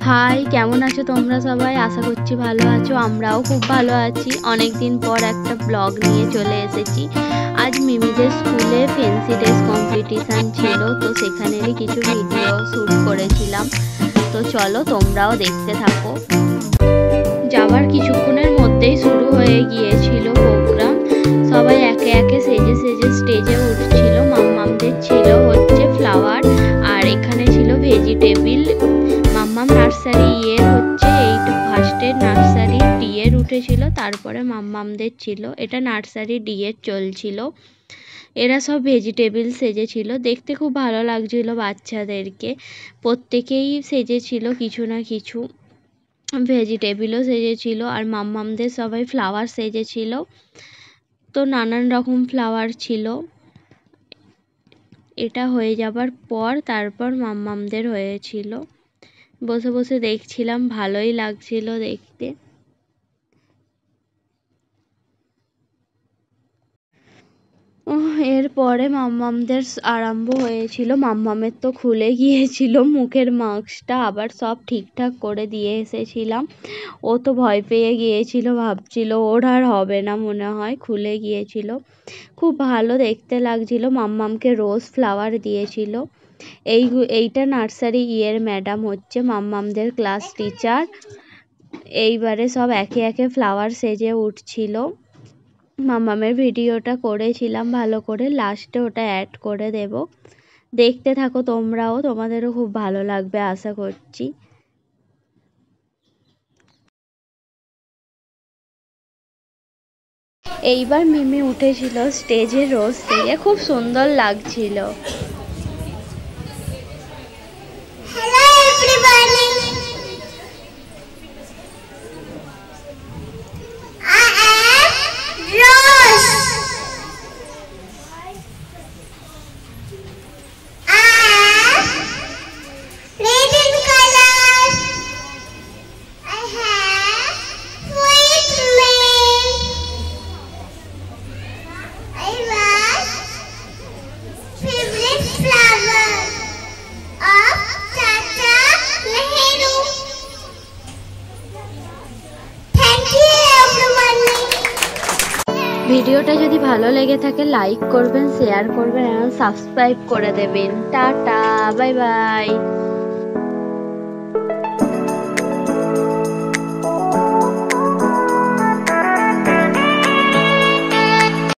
High, কেমন আছো তোমরা সবাই? আশা করছি ভালো আছো। আমরাও খুব ভালো আছি। অনেক দিন পর একটা ব্লগ নিয়ে চলে এসেছি। আজ মিমিদের স্কুলে ফ্যান্সি ড্রেস কম্পিটিশান ছিল, তো সেখানেরই কিছু ভিডিও শ্যুট করেছিলাম। তো চলো তোমরাও দেখতে থাকো। যাওয়ার কিছুক্ষণের মধ্যেই শুরু হয়ে গিয়েছিল প্রোগ্রাম। সবাই একে একে সেজে সেজে স্টেজে উঠছিল। মাম্মামদের ছিল হচ্ছে ফ্লাওয়ার, আর এখানে ছিল ভেজিটেবিল। মাম্মাম নার্সারি ইয়ের হচ্ছে এইটা ফার্স্টের নার্সারি ডি এর উঠেছিল, তারপরে মাম্মামদের ছিল এটা নার্সারি ডি এর চলছিল। এরা সব ভেজিটেবিল সেজেছিল, দেখতে খুব ভালো লাগছিল বাচ্চাদেরকে। প্রত্যেকেই সেজেছিল কিছু না কিছু, ভেজিটেবিলও সেজেছিল আর মাম্মামদের সবাই ফ্লাওয়ার সেজেছিল। তো নানান রকম ফ্লাওয়ার ছিল। এটা হয়ে যাবার পর তারপর মাম্মামদের হয়েছিল। বসে বসে দেখছিলাম, ভালোই লাগছিল দেখতে। এরপরে মাম্মামদের আরম্ভ হয়েছিল। মাম্মামের তো খুলে গিয়েছিল মুখের মাস্কটা, আবার সব ঠিকঠাক করে দিয়ে এসেছিলাম। ও তো ভয় পেয়ে গিয়েছিল, ভাবছিল ওর আর হবে না মনে হয়, খুলে গিয়েছিল। খুব ভালো দেখতে লাগছিল। মাম্মামকে রোজ ফ্লাওয়ার দিয়েছিল। এইটা নার্সারি ইয়ের ম্যাডাম হচ্ছে মাম্মামদের ক্লাস টিচার। এইবারে সব একে একে ফ্লাওয়ার সেজে উঠছিল। মাম্মামের ভিডিওটা করেছিলাম ভালো করে, লাস্টে ওটা অ্যাড করে দেব। দেখতে থাকো তোমরাও, তোমাদেরও খুব ভালো লাগবে আশা করছি। এইবার মিমি উঠেছিল স্টেজে রোজ থেকে, খুব সুন্দর লাগছিল। ভিডিওটা যদি ভালো লেগে থাকে লাইক করবেন, শেয়ার করবেন এবং সাবস্ক্রাইব করে দেবেন। Tata, bye bye.